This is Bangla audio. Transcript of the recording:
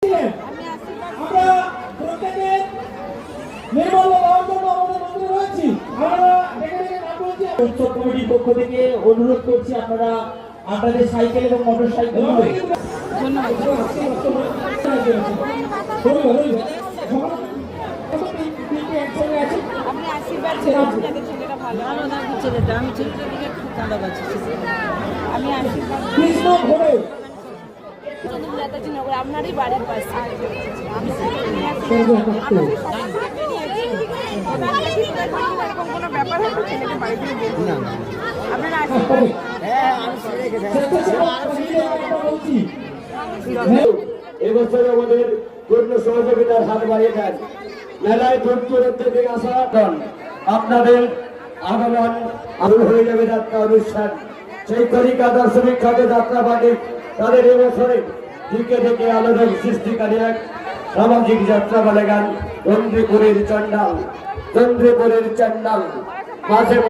আমরা প্রত্যেকের নির্মল হওয়ার জন্য আমাদের মন্দিরে রয়েছি। আমরা উৎসব কমিটির পক্ষ থেকে অনুরোধ করছি আপনারা আপনাদের সাইকেল এবং মোটর সাইকেল আপনি আশীর্বাদ ছেলেটা ভালো আমি ছেলেটার দিকে খুব কাঁদা পাচ্ছি। আমি আশীর্বাদ চন্দ্রলতাজিনগর আপনারই বাড়ির পাশে আমি এরকম কোনো ব্যাপার হয়তো ছেলেকে বাড়ি থেকে বের করে আপনারা আশীর্বাদ। এবছর আমাদের পূর্ণ সহযোগিতার হাত বাড়িয়ে দেন। মেলায় দূর দূরান্ত থেকে আসা আপনাদের আগমন আরো হয়ে যাবে যাত্রা অনুষ্ঠান। সেই তরিকা দার্শনিক খাতে যাত্রা পার্টি তাদের এবছরে দিকে থেকে আলোড়ন সৃষ্টিকারী এক সামাজিক যাত্রা বলে গান চন্দ্রপুরের চন্ডাল মাঝে